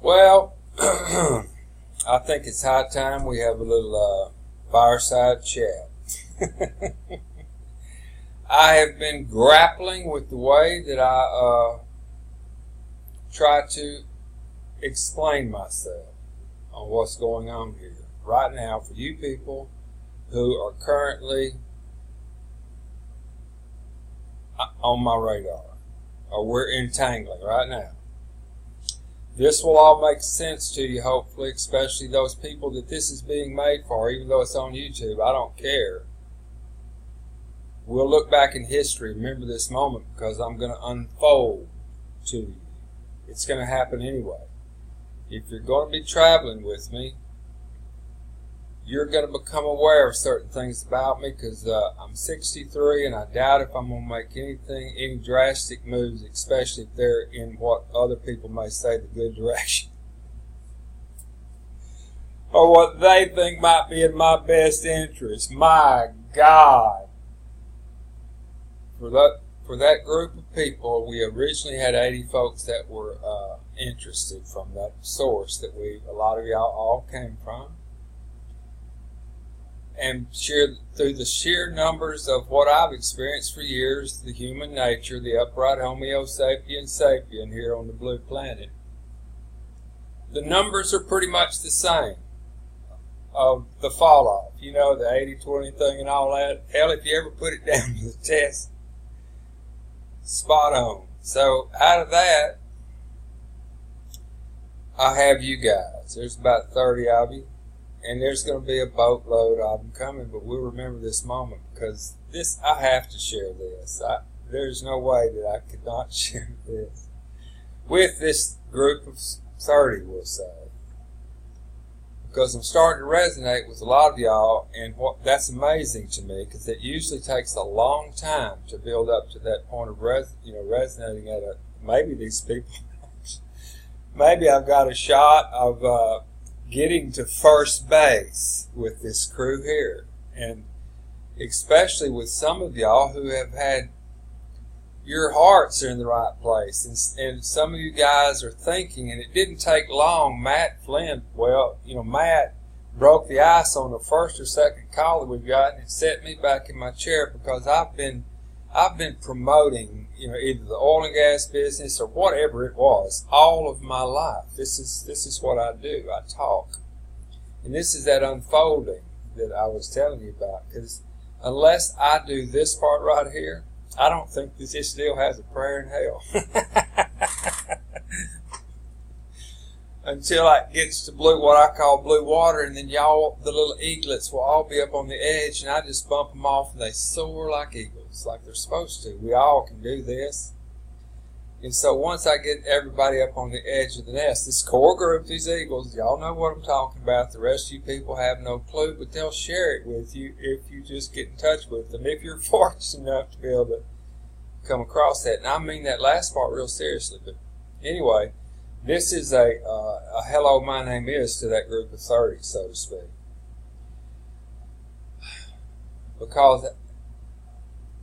Well, I think it's high time we have a little fireside chat. I have been grappling with the way that I try to explain myself on what's going on here right now for you people who are currently on my radar, or we're entangling right now. This will all make sense to you, hopefully, especially those people that this is being made for, even though it's on YouTube. I don't care. We'll look back in history, remember this moment, because I'm going to unfold to you. It's going to happen anyway. If you're going to be traveling with me, you're going to become aware of certain things about me, because I'm 63 and I doubt if I'm going to make any drastic moves, especially if they're in what other people may say the good direction, or what they think might be in my best interest. My God. For that group of people, we originally had 80 folks that were interested from that source that a lot of y'all all came from. And through the sheer numbers of what I've experienced for years, the human nature, the upright Homo sapiens sapien here on the blue planet, the numbers are pretty much the same of the fall off. You know, the 80-20 thing and all that. Hell, if you ever put it down to the test, spot on. So out of that, I have you guys. There's about 30 of you. And there's going to be a boatload of them coming, but we'll remember this moment, because I have to share this. There's no way that I could not share this with this group of 30, we'll say. Because I'm starting to resonate with a lot of y'all, and that's amazing to me, because it usually takes a long time to build up to that point of resonating at maybe these people. Maybe I've got a shot of getting to first base with this crew here, and especially with some of y'all who have had your hearts are in the right place, and some of you guys are thinking, and it didn't take long. Matt Flynn, Matt broke the ice on the first or second call that we've got, and it set me back in my chair, because I've been promoting either the oil and gas business or whatever it was all of my life. This is what I do. I talk. And this is that unfolding that I was telling you about, because unless I do this part right here, I don't think that this deal has a prayer in hell. Until it gets to what I call blue water, and then y'all, the little eaglets, will all be up on the edge, and I just bump them off, and they soar like eagles, like they're supposed to. We all can do this. And so once I get everybody up on the edge of the nest, this core group, these eagles, y'all know what I'm talking about. The rest of you people have no clue, but they'll share it with you if you just get in touch with them, if you're fortunate enough to be able to come across that. And I mean that last part real seriously. But anyway, this is a hello, my name is to that group of 30, so to speak. Because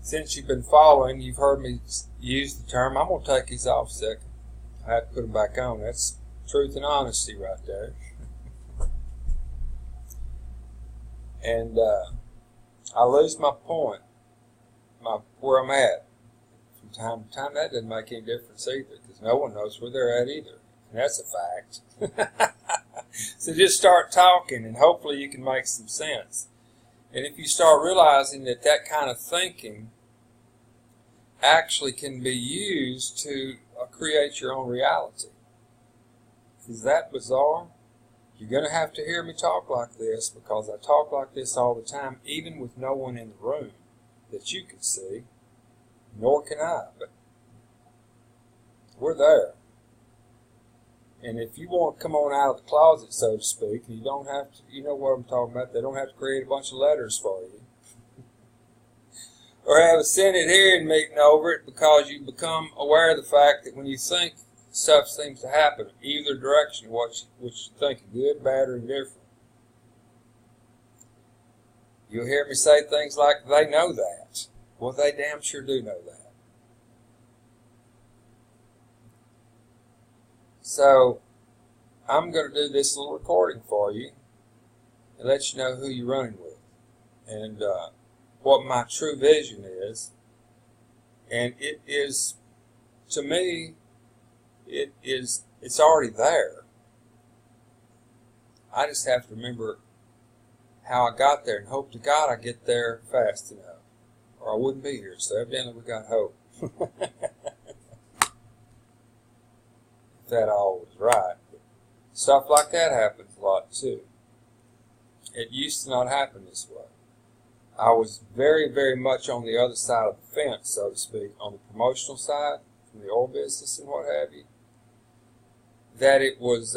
since you've been following, you've heard me use the term. I'm going to take these off a second. I have to put them back on. That's truth and honesty right there. And I lose my point, where I'm at. From time to time, that doesn't make any difference either, because no one knows where they're at either. And that's a fact. So just start talking, and hopefully you can make some sense. And if you start realizing that kind of thinking actually can be used to create your own reality. Is that bizarre? You're going to have to hear me talk like this, because I talk like this all the time, even with no one in the room that you can see, nor can I, but we're there. And if you want to come on out of the closet, so to speak, you don't have to, you know what I'm talking about, they don't have to create a bunch of letters for you. Or have a Senate hearing meeting over it, because you become aware of the fact that when you think, stuff seems to happen either direction, what you're thinking, good, bad, or indifferent. You'll hear me say things like, they know that. Well, they damn sure do know that. So, I'm going to do this little recording for you and let you know who you're running with and what my true vision is. And it is, to me, it's already there. I just have to remember how I got there and hope to God I get there fast enough, or I wouldn't be here. So evidently we got hope. If that all was right. But stuff like that happens a lot too. It used to not happen this way. I was very, very much on the other side of the fence, so to speak, on the promotional side, from the oil business and what have you, that it was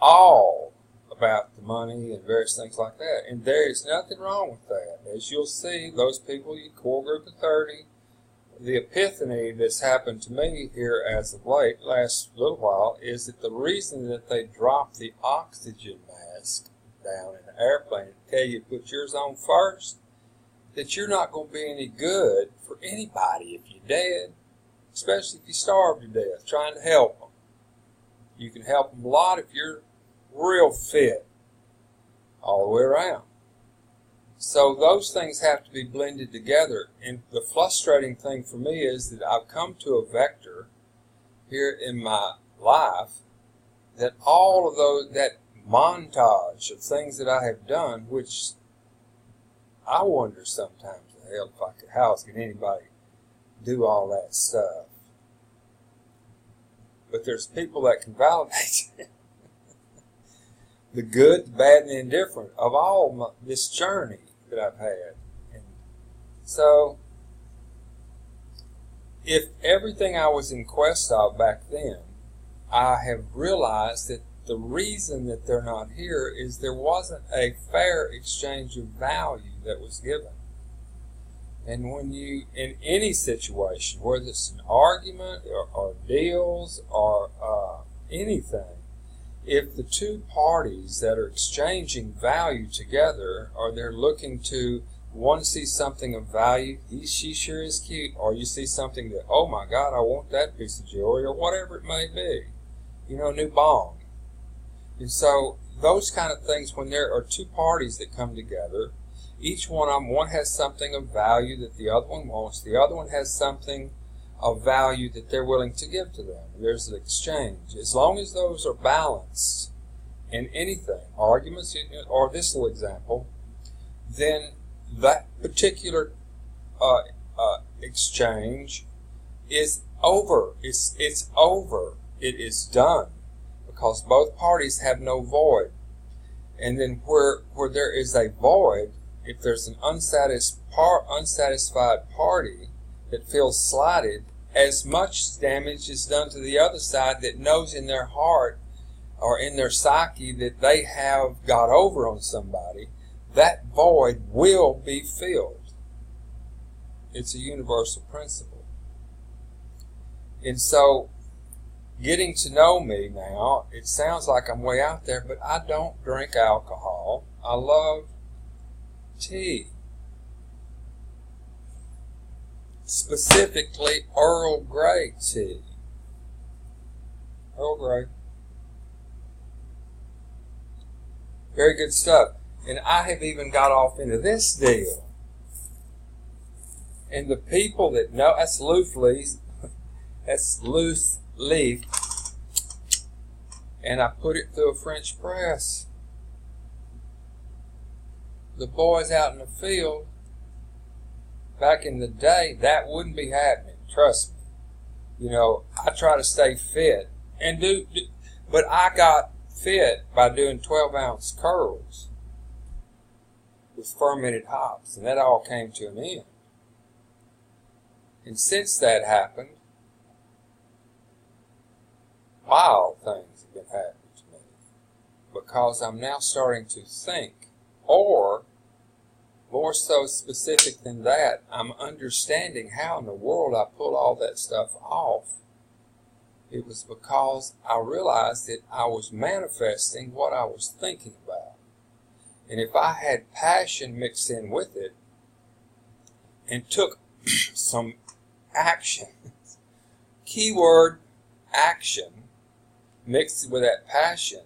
all about the money and various things like that. And there is nothing wrong with that. As you'll see, those people, your core group of 30, the epiphany that's happened to me here as of late, last little while, is that the reason that they dropped the oxygen mask down in the airplane and tell you to put yours on first, that you're not going to be any good for anybody if you're dead, especially if you starve to death, trying to help them. You can help them a lot if you're real fit all the way around. So those things have to be blended together. And the frustrating thing for me is that I've come to a vector here in my life that all of those, that montage of things that I have done, which I wonder sometimes, hell, if I could, how else can anybody do all that stuff? But there's people that can validate it. The good, the bad, and the indifferent of all this journey that I've had. And so, if everything I was in quest of back then, I have realized that the reason that they're not here is there wasn't a fair exchange of value that was given. And when you, in any situation, whether it's an argument or deals or anything, if the two parties that are exchanging value together, or they're looking to, one sees something of value, she sure is cute, or you see something that, oh my God, I want that piece of jewelry, or whatever it may be, new bong. And so those kind of things, when there are two parties that come together, each one of them, one has something of value that the other one wants, the other one has something of value that they're willing to give to them. There's an exchange. As long as those are balanced in anything, arguments, or this little example, then that particular exchange is over. It's over. It is done, because both parties have no void. And then where there is a void, if there's an unsatisfied party that feels slighted, as much damage is done to the other side that knows in their heart or in their psyche that they have got over on somebody. That void will be filled. It's a universal principle. And so, getting to know me now, it sounds like I'm way out there, but I don't drink alcohol. I love tea. Specifically Earl Grey tea. Earl Grey. Very good stuff. And I have even got off into this deal. And the people that know, that's loose leaf. That's loose leaf. And I put it through a French press. The boys out in the field, back in the day, that wouldn't be happening. Trust me. I try to stay fit and but I got fit by doing 12-ounce curls with fermented hops, and that all came to an end. And since that happened, wild things have been happening to me, because I'm now starting to think, or more so specific than that, I'm understanding how in the world I pull all that stuff off. It was because I realized that I was manifesting what I was thinking about. And if I had passion mixed in with it and took some action, keyword action, mixed with that passion,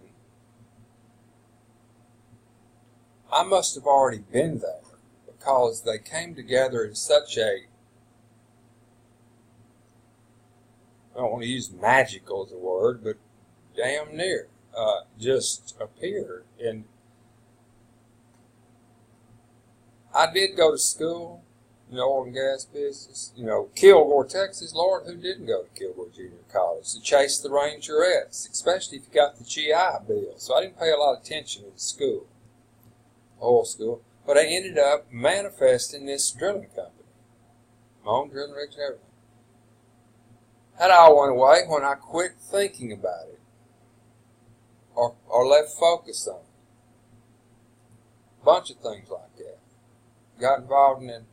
I must have already been there, because they came together in such a, I don't want to use magical as a word, but damn near, just appeared. And I did go to school in the oil and gas business. Kilgore, Texas. Lord, who didn't go to Kilgore Junior College to chase the Rangerettes, especially if you got the GI Bill? So I didn't pay a lot of attention in school, oil school. But I ended up manifesting this drilling company, my own drilling rigs and everything. That all went away when I quit thinking about it, or left focus on it. A bunch of things like that. Got involved in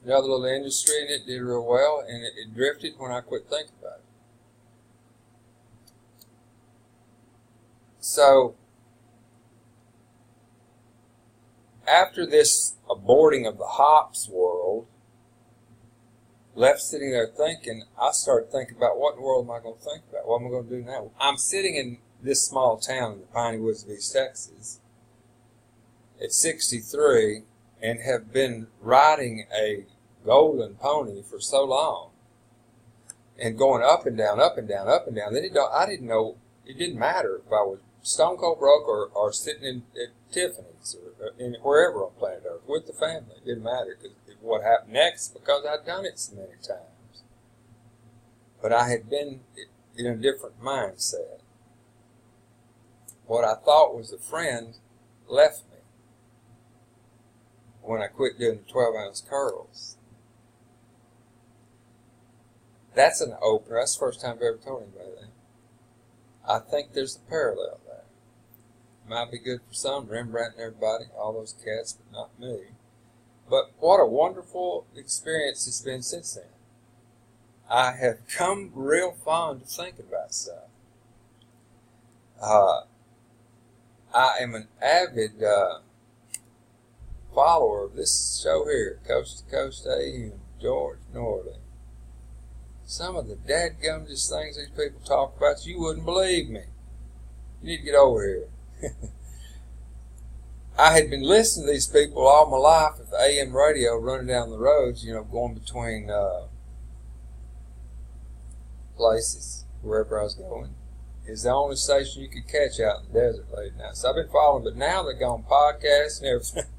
another little industry, and it did real well, and it drifted when I quit thinking about it. So, after this aborting of the hops world, left sitting there thinking, I started thinking about what in the world am I going to think about? What am I going to do now? I'm sitting in this small town in the Piney Woods of East Texas at 63 and have been riding a golden pony for so long and going up and down, up and down, up and down. I didn't know, it didn't matter if I was stone cold broke or sitting at Tiffany's or wherever on planet Earth with the family. It didn't matter because what happened next, because I'd done it so many times. But I had been in a different mindset. What I thought was a friend left me when I quit doing the 12-ounce curls. That's an opener. That's the first time I've ever told anybody that. I think there's a parallel there. Might be good for some, Rembrandt and everybody, all those cats, but not me. But what a wonderful experience it's been since then. I have come real fond of thinking about stuff. I am an avid follower of this show here, Coast to Coast AM, George Norley. Some of the dadgumdest things these people talk about, you wouldn't believe me. You need to get over here. I had been listening to these people all my life at the AM radio running down the roads, going between places, wherever I was going. It's the only station you could catch out in the desert late night. So I've been following, but now they're going podcasts and everything.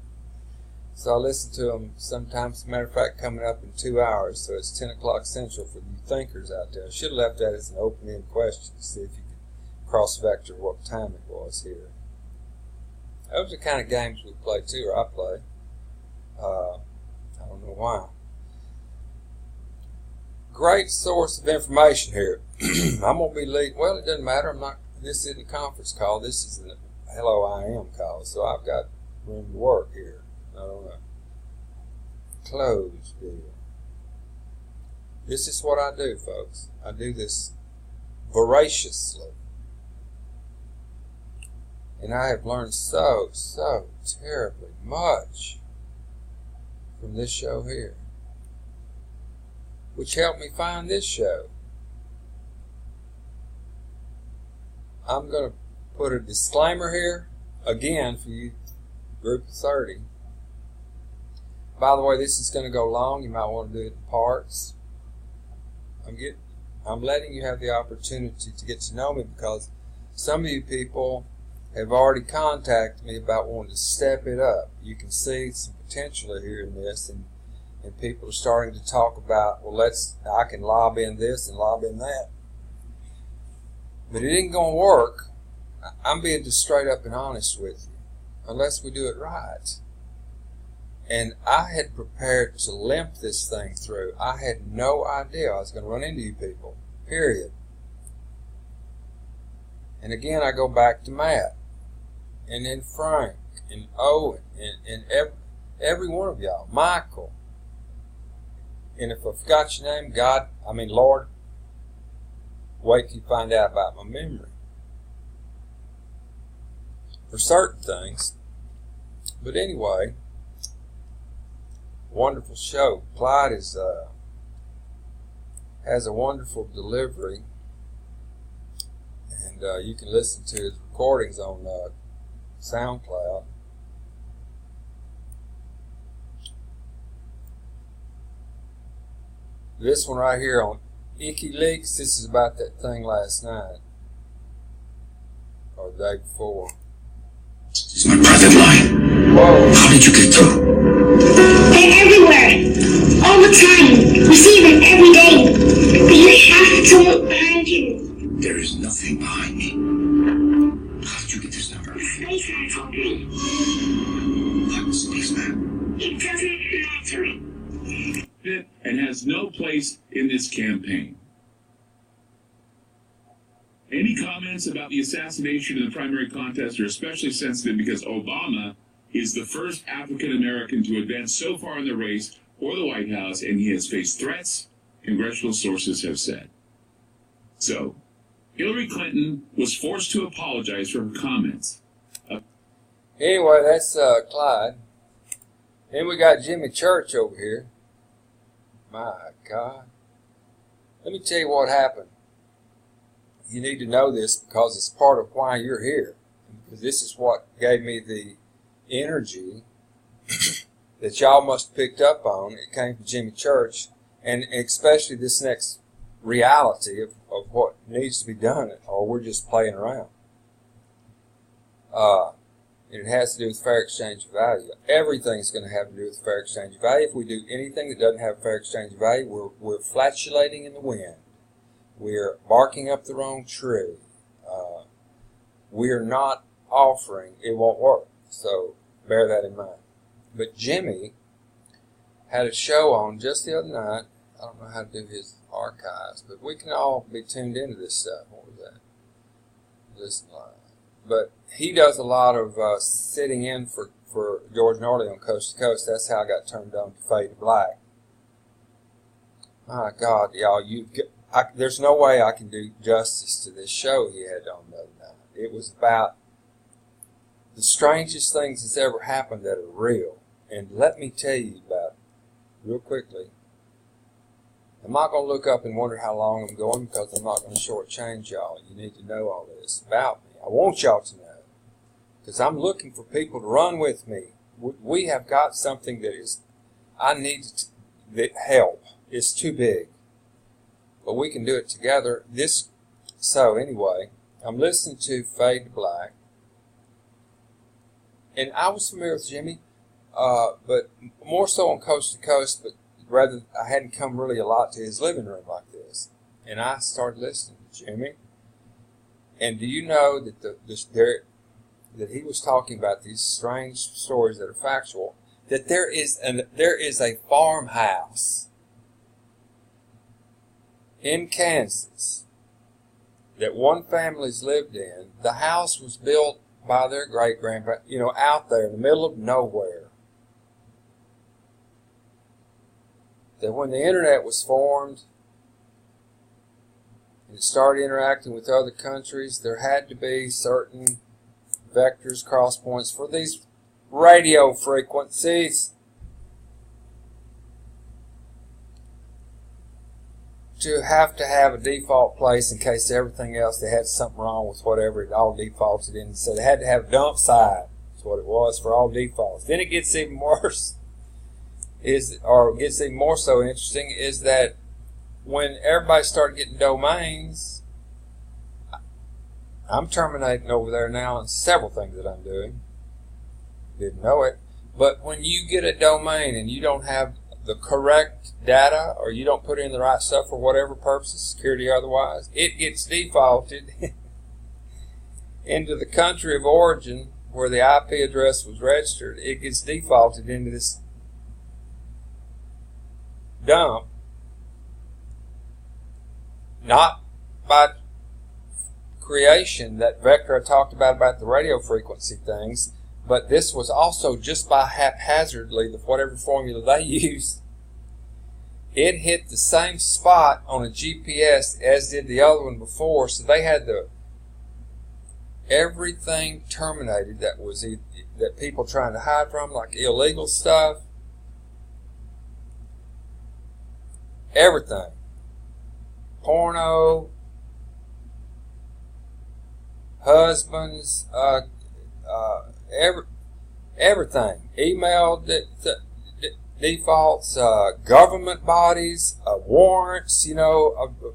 So I listen to them sometimes. As a matter of fact, coming up in 2 hours, so it's 10 o'clock Central for you thinkers out there. I should have left that as an open-end question to see if you could cross-vector what time it was here. Those are the kind of games we play too, or I play. I don't know why. Great source of information here. I'm going to be late. Well, it doesn't matter. This isn't a conference call. This is a Hello I Am call. So I've got room to work here. I don't know. Closed deal. This is what I do, folks. I do this voraciously. And I have learned so terribly much from this show here, which helped me find this show. I'm going to put a disclaimer here, again, for you, group of 30. By the way, this is going to go long. You might want to do it in parts. I'm letting you have the opportunity to get to know me, because some of you people have already contacted me about wanting to step it up. You can see some potential here in this, and people are starting to talk about, well, I can lob in this and lob in that. But it ain't going to work. I'm being just straight up and honest with you, unless we do it right. And I had prepared to limp this thing through. I had no idea I was going to run into you people, period. And again, I go back to Matt, and then Frank, and Owen, and every one of y'all, Michael. And if I forgot your name, Lord, wait till you find out about my memory. For certain things. But anyway, wonderful show. Clyde has a wonderful delivery. And and you can listen to his recordings on SoundCloud. This one right here on WikiLeaks, this is about that thing last night, or the day before. It's my private line. Whoa. How did you get through? They're everywhere. All the time. We see them every day. But you have to look behind you. There is nothing behind me. How did you get this number? The spaceman told me. What spaceman? It doesn't matter. And has no place in this campaign. Any comments about the assassination in the primary contest are especially sensitive because Obama is the first African American to advance so far in the race for the White House, and he has faced threats, congressional sources have said. So, Hillary Clinton was forced to apologize for her comments. Anyway, that's Clyde. Then we got Jimmy Church over here. My God. Let me tell you what happened. You need to know this because it's part of why you're here. Because this is what gave me the energy that y'all must have picked up on. It came from Jimmy Church, and especially this next reality of what needs to be done, or we're just playing around. It has to do with fair exchange of value. Everything's going to have to do with fair exchange of value. If we do anything that doesn't have fair exchange of value, we're flatulating in the wind. We're barking up the wrong tree. We're not offering. It won't work. So bear that in mind. But Jimmy had a show on just the other night. I don't know how to do his archives, but we can all be tuned into this stuff. What was that? Listen live. But he does a lot of sitting in for George Norley on Coast to Coast. That's how I got turned on to Fade to Black. My God, y'all, there's no way I can do justice to this show he had on the other night. It was about the strangest things that's ever happened that are real. And let me tell you about it real quickly. I'm not going to look up and wonder how long I'm going because I'm not going to shortchange y'all. You need to know all this about me. I want y'all to know because I'm looking for people to run with me. We have got something that is, I need that help. It's too big. But we can do it together. So anyway, I'm listening to Fade to Black. And I was familiar with Jimmy, but more so on Coast to Coast, but rather I hadn't come really a lot to his living room like this. And I started listening to Jimmy. And do you know that that he was talking about these strange stories that are factual? That there is a farmhouse in Kansas that one family's lived in. The house was built by their great-grandparents, out there in the middle of nowhere. That when the internet was formed and it started interacting with other countries, there had to be certain vectors, cross points for these radio frequencies to have a default place in case everything else, they had something wrong with whatever it all defaulted in. So they had to have a dump site. That's what it was for all defaults. Then it gets even worse, gets even more so interesting, is that when everybody started getting domains, I'm terminating over there now on several things that I'm doing. Didn't know it. But when you get a domain and you don't have the correct data, or you don't put in the right stuff for whatever purposes, security or otherwise, it gets defaulted into the country of origin where the IP address was registered. It gets defaulted into this dump, not by creation, that vector I talked about the radio frequency things, but this was also just by haphazardly, whatever formula they used, it hit the same spot on a GPS as did the other one before, so they had everything terminated that people trying to hide from, like illegal stuff, everything, porno, husbands, everything. Email defaults, government bodies, warrants,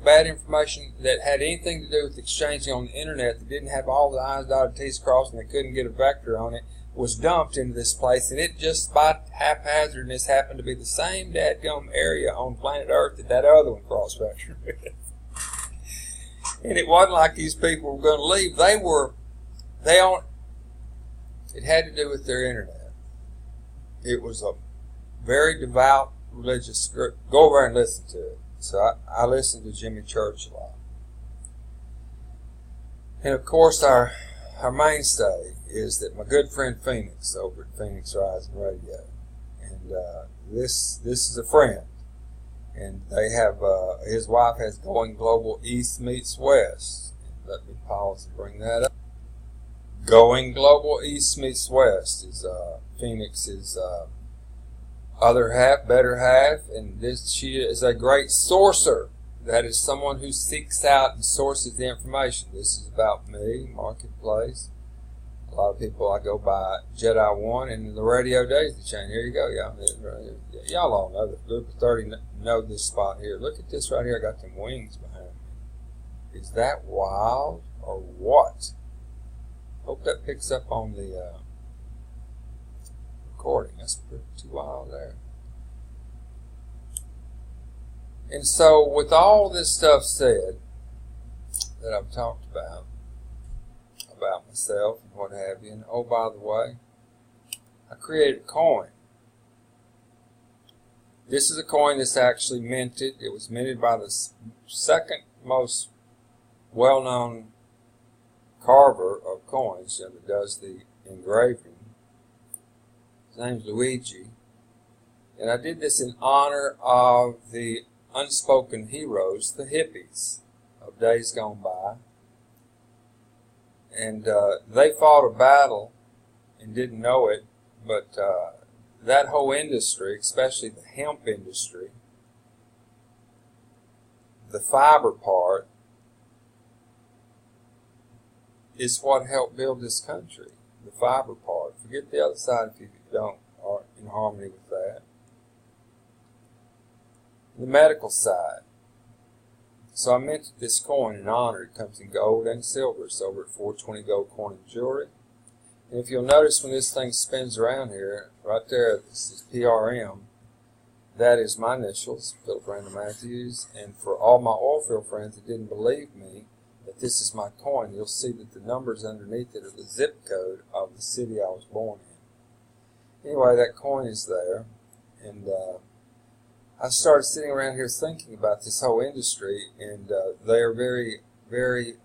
bad information that had anything to do with exchanging on the internet that didn't have all the I's dotted, T's crossed, and they couldn't get a vector on it, was dumped into this place, and it just by haphazardness happened to be the same dadgum area on planet Earth that other one cross-vectored with. And it wasn't like these people were going to leave. It had to do with their internet. It was a very devout religious group. Go over and listen to it. So I listen to Jimmy Church a lot. And of course our mainstay is that my good friend Phoenix over at Phoenix Rising Radio. And this is a friend. And they have, his wife has Going Global East Meets West. And let me pause and bring that up. Going Global East Meets West is Phoenix's other half, better half, and she is a great sourcer. That is someone who seeks out and sources the information. This is about me, Marketplace. A lot of people, I go by Jedi One and the Radio Daisy Chain. Here you go, y'all. Y'all all know the group of 30 know this spot here. Look at this right here. I got them wings behind me. Is that wild or what? Hope that picks up on the recording. That's pretty wild there. And so, with all this stuff said that I've talked about myself and what have you, and oh, by the way, I created a coin. This is a coin that's actually minted. It was minted by the second most well-known carver of coins that does the engraving. His name's Luigi. And I did this in honor of the unspoken heroes, the hippies of days gone by. And they fought a battle and didn't know it, but that whole industry, especially the hemp industry, the fiber part, is what helped build this country. The fiber part. Forget the other side if you don't are in harmony with that. The medical side. So I minted this coin in honor. It comes in gold and silver. It's over at 420 Gold Coin and Jewelry. And if you'll notice when this thing spins around here, right there, this is PRM. That is my initials, Philip Randall Matthews. And for all my oil field friends that didn't believe me that this is my coin, you'll see that the numbers underneath it are the zip code of the city I was born in. Anyway, that coin is there. And I started sitting around here thinking about this whole industry, and they are very, very,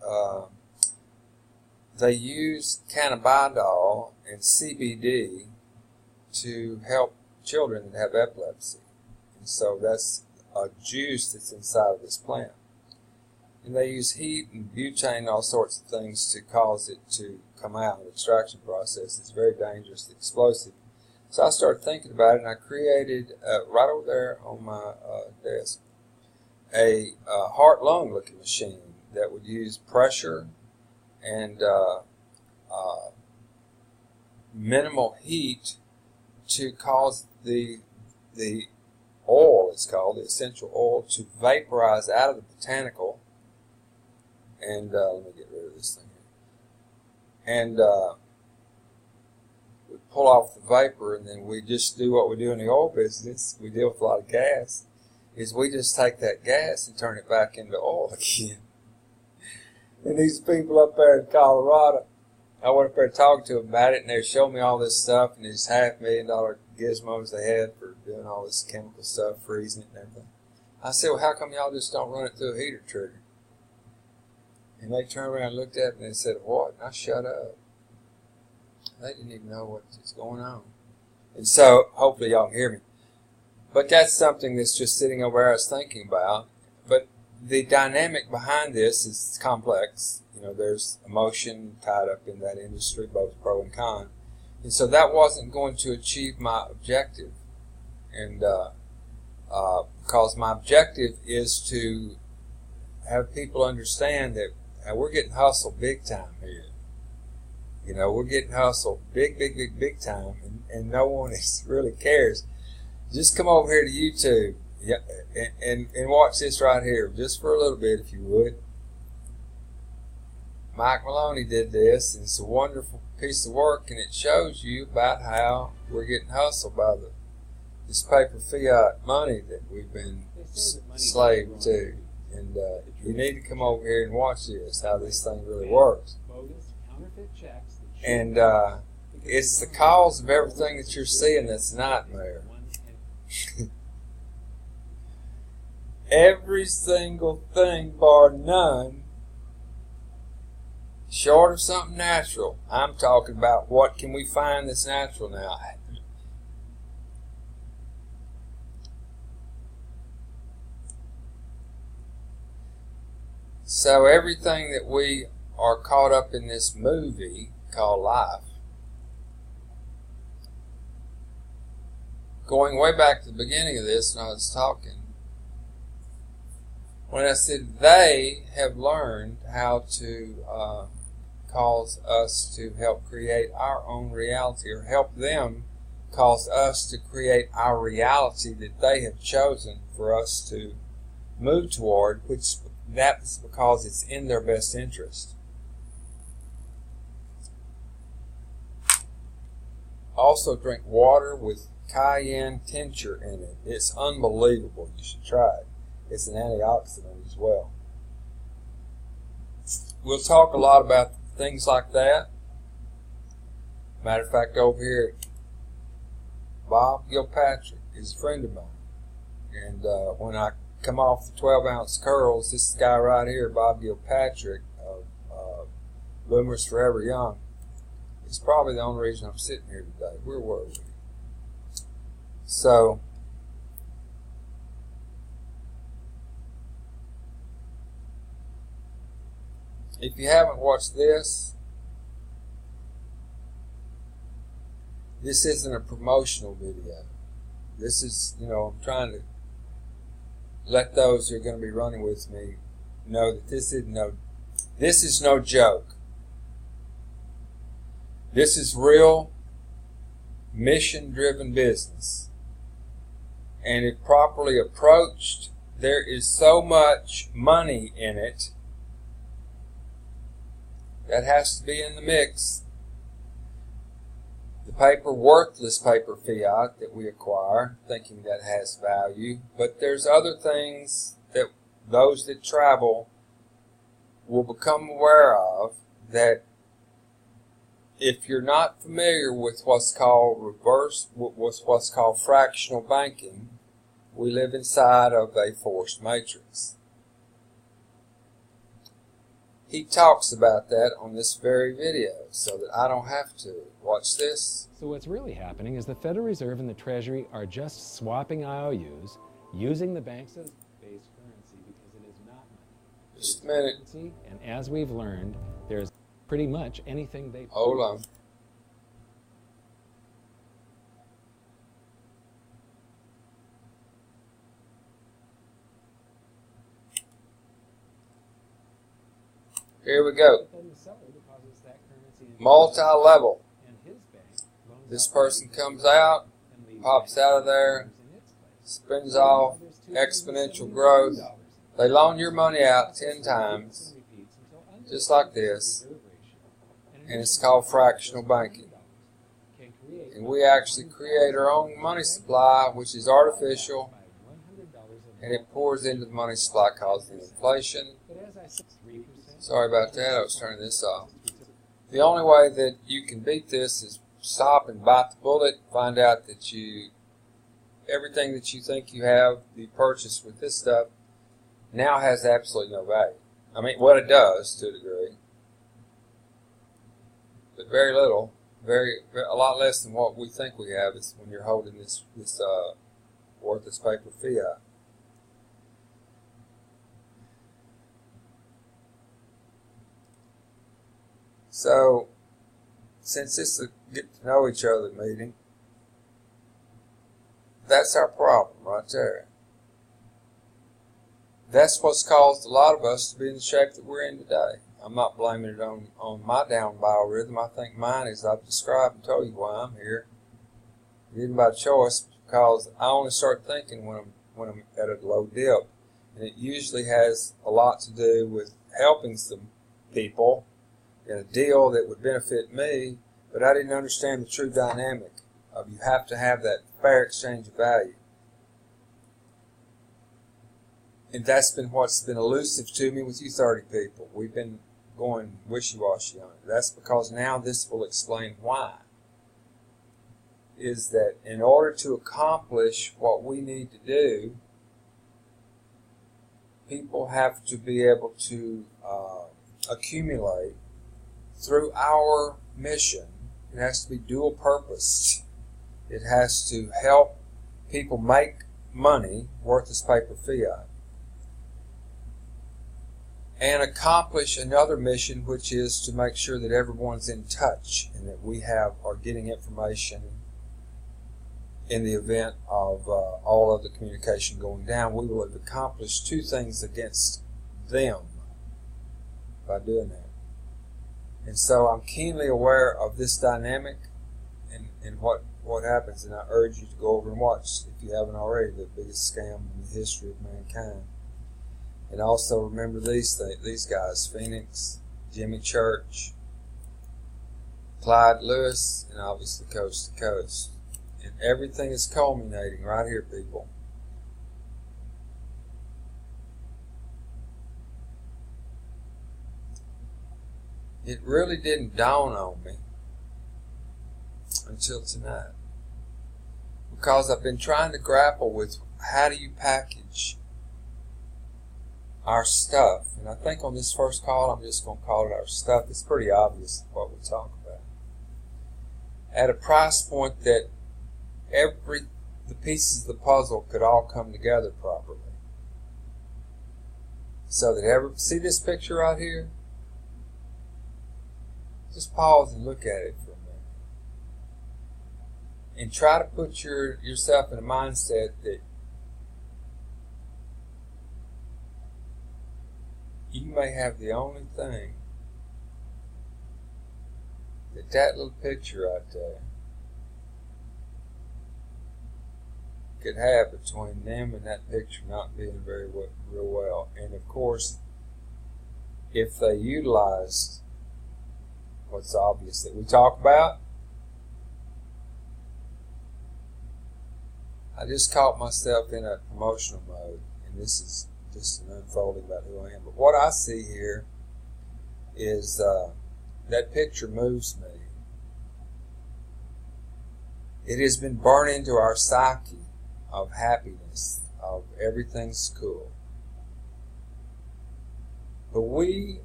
they use cannabidiol and CBD to help children that have epilepsy. And so that's a juice that's inside of this plant. And they use heat and butane and all sorts of things to cause it to come out. The extraction process is very dangerous, explosive. So I started thinking about it, and I created, right over there on my desk, a heart-lung looking machine that would use pressure and minimal heat to cause the oil, it's called, the essential oil, to vaporize out of the botanical. And let me get rid of this thing here. And we pull off the vapor, and then we just do what we do in the oil business. We deal with a lot of gas. Is we just take that gas and turn it back into oil again. And these people up there in Colorado, I went up there talking to them about it, and they showed me all this stuff and these $500,000 gizmos they had for doing all this chemical stuff, freezing it and everything. I said, well, how come y'all just don't run it through a heater trigger? And they turned around and looked at me and said, what? And I shut up. They didn't even know what was going on. And so, hopefully y'all can hear me. But that's something that's just sitting over there I was thinking about. But the dynamic behind this is complex. You know, there's emotion tied up in that industry, both pro and con. And so that wasn't going to achieve my objective. And because my objective is to have people understand that we're getting hustled big time here. You know, we're getting hustled big time, and no one really cares. Just come over here to YouTube, yeah, and watch this right here, just for a little bit, if you would. Mike Maloney did this, and it's a wonderful piece of work, and it shows you about how we're getting hustled by this paper fiat money that we've been slaved to. And you need to come over here and watch this, how this thing really works. And it's the cause of everything that you're seeing that's a nightmare. Every single thing, bar none, short of something natural. I'm talking about what can we find that's natural now. So everything that we are caught up in this movie called life, going way back to the beginning of this when I was talking, when I said they have learned how to cause us to help create our own reality, or help them cause us to create our reality that they have chosen for us to move toward, which that's because it's in their best interest. Also drink water with cayenne tincture in it. It's unbelievable. You should try it. It's an antioxidant as well. We'll talk a lot about things like that. Matter of fact, over here, Bob Gilpatrick is a friend of mine. And when I come off the 12-ounce curls, this guy right here, Bob Gilpatrick of Boomers Forever Young, is probably the only reason I'm sitting here today. Where were we? So, if you haven't watched this isn't a promotional video. This is, I'm trying to let those who are going to be running with me know that this is no joke. This is real mission-driven business. And if properly approached, there is so much money in it that has to be in the mix. The paper, worthless paper fiat that we acquire, thinking that has value, but there's other things that those that travel will become aware of, that if you're not familiar with what's called what's called fractional banking, we live inside of a forced matrix. He talks about that on this very video, so that I don't have to. Watch this. So what's really happening is the Federal Reserve and the Treasury are just swapping IOUs, using the banks as base currency because it is not money. Just a minute. And as we've learned, there's pretty much anything they... Hold on. Here we go. Multi-level. This person comes out, pops out of there, spins off, exponential growth. They loan your money out 10 times, just like this, and it's called fractional banking. And we actually create our own money supply, which is artificial, and it pours into the money supply, causing inflation. Sorry about that, I was turning this off. The only way that you can beat this is stop and bite the bullet, find out that everything that you think you have, you purchased with this stuff, now has absolutely no value. I mean, what it does to a degree, but very little, a lot less than what we think we have is when you're holding this worthless paper fiat. So, since this is a get to know each other meeting, that's our problem right there. That's what's caused a lot of us to be in the shape that we're in today. I'm not blaming it on my down biorhythm. I think mine is, I've described and told you why I'm here. It isn't by choice, because I only start thinking when I'm at a low dip. And it usually has a lot to do with helping some people in a deal that would benefit me, but I didn't understand the true dynamic of you have to have that fair exchange of value. And that's been what's been elusive to me with you 30 people. We've been going wishy-washy on it. That's because now this will explain why. Is that in order to accomplish what we need to do, people have to be able to accumulate through our mission. It has to be dual purposed. It has to help people make money worth its paper fiat and accomplish another mission, which is to make sure that everyone's in touch and that we are getting information in the event of all of the communication going down. We will have accomplished two things against them by doing that. And so I'm keenly aware of this dynamic and what happens, and I urge you to go over and watch, if you haven't already, the biggest scam in the history of mankind. And also remember these guys, Phoenix, Jimmy Church, Clyde Lewis, and obviously Coast to Coast. And everything is culminating right here, people. It really didn't dawn on me until tonight, because I've been trying to grapple with how do you package our stuff. And I think on this first call, I'm just going to call it our stuff. It's pretty obvious what we talk about. At a price point that the pieces of the puzzle could all come together properly. So that see this picture right here? Just pause and look at it for a minute. And try to put yourself in a mindset that you may have the only thing that little picture right there could have between them and that picture not being real well. And of course, if they utilized what's obvious that we talk about, I just caught myself in a promotional mode, and this is just an unfolding about who I am. But what I see here is that picture moves me. It has been burned into our psyche of happiness, of everything's cool. But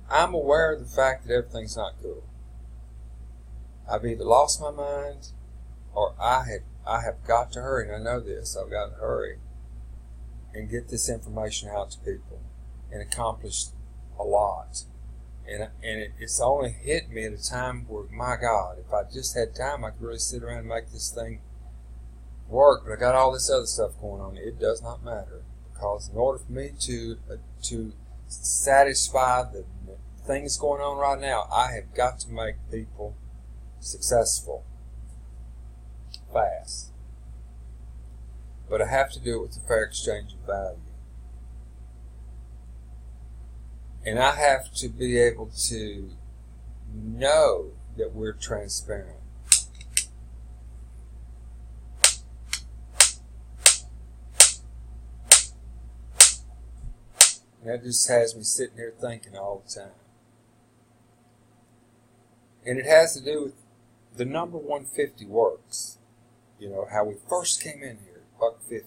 I'm aware of the fact that everything's not cool. I've either lost my mind or I have got to hurry, and I know this, I've got to hurry and get this information out to people and accomplish a lot. And it's only hit me at a time where, my God, if I just had time, I could really sit around and make this thing work, but I got all this other stuff going on. It does not matter, because in order for me to satisfy the things going on right now, I have got to make people successful fast. But I have to do it with a fair exchange of value. And I have to be able to know that we're transparent. And that just has me sitting here thinking all the time. And it has to do with the number 150 works. You know, how we first came in here, $1.50.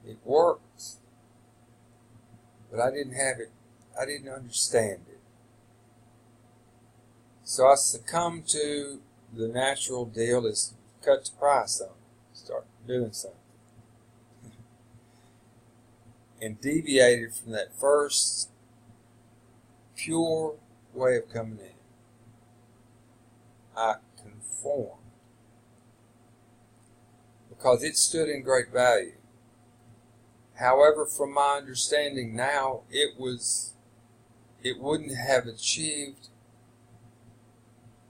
It works. But I didn't have it. I didn't understand it. So I succumbed to the natural deal is cut the price on it. Start doing something. And deviated from that first pure way of coming in. I conformed. Because it stood in great value. However, from my understanding now, it it wouldn't have achieved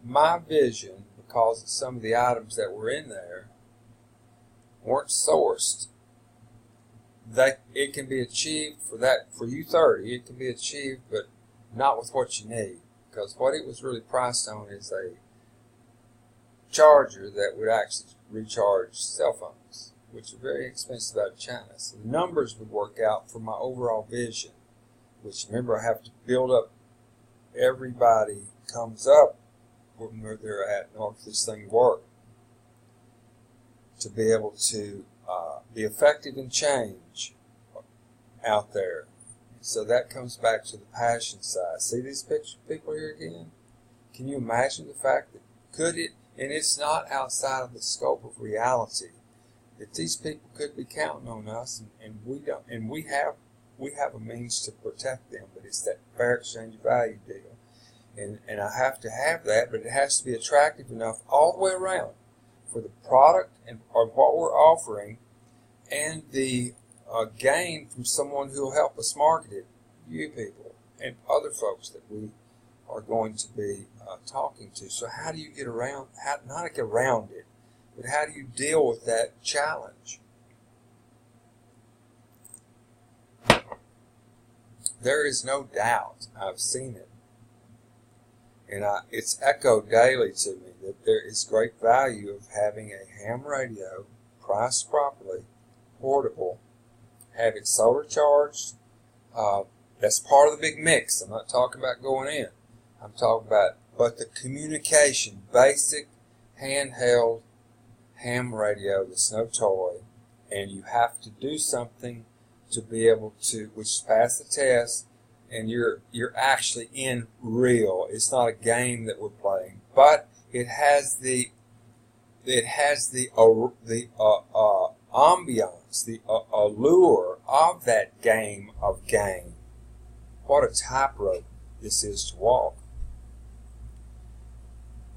my vision because of some of the items that were in there weren't sourced. It can be achieved for U30. It can be achieved, but not with what you need, because what it was really priced on is a charger that would actually recharge cell phones, which are very expensive out of China. So the numbers would work out for my overall vision, which, remember, I have to build up. Everybody comes up from where they're at in order for this thing to work, to be able to be effective in change out there. So that comes back to the passion side. See these people here again? Can you imagine the fact that and it's not outside of the scope of reality, that these people could be counting on us, and we don't, and we have a means to protect them, but it's that fair exchange of value deal. And I have to have that, but it has to be attractive enough all the way around for the product or what we're offering, and the gain from someone who will help us market it, you people and other folks that we are going to be talking to. So how do you get around, not get around it, but how do you deal with that challenge? There is no doubt, I've seen it, and it's echoed daily to me, that there is great value of having a ham radio priced properly, portable, have it solar charged. That's part of the big mix. I'm not talking about going in. I'm talking about, but the communication, basic handheld ham radio that's no toy, and you have to do something to be able to, which pass the test, and you're actually in real. It's not a game that we're playing, but it has the ambiance, the allure of that game of game. What a tightrope this is to walk.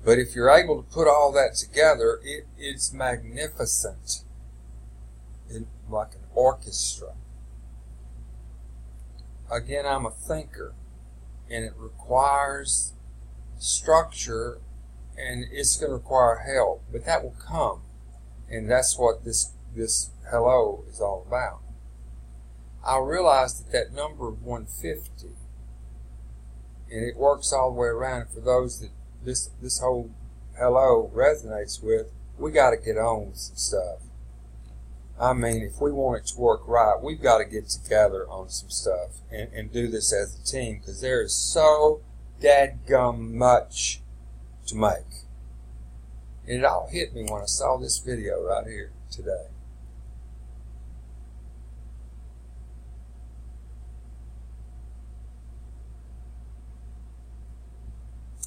But if you're able to put all that together, it's magnificent, like an orchestra. Again, I'm a thinker, and it requires structure, and it's going to require help, but that will come, and that's what this hello is all about. I realized that number of 150, and it works all the way around. For those that this whole hello resonates with, we got to get on with some stuff. I mean, if we want it to work right, we've got to get together on some stuff and do this as a team, because there is so dadgum much to make. And it all hit me when I saw this video right here today.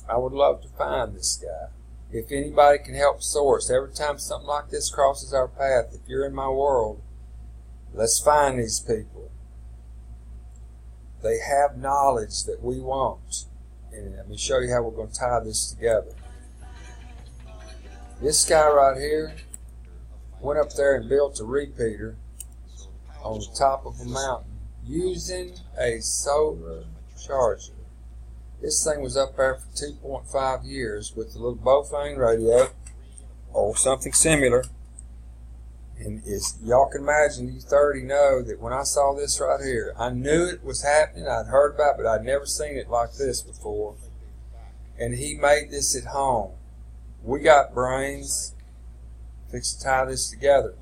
I would love to find this guy. If anybody can help source, every time something like this crosses our path, if you're in my world, let's find these people. They have knowledge that we want. And let me show you how we're going to tie this together. This guy right here went up there and built a repeater on the top of a mountain using a solar charger. This thing was up there for 2.5 years with a little Bofang radio or something similar. And y'all can imagine, you 30 know that when I saw this right here, I knew it was happening. I'd heard about it, but I'd never seen it like this before. And he made this at home. We got brains. Fix to tie this together.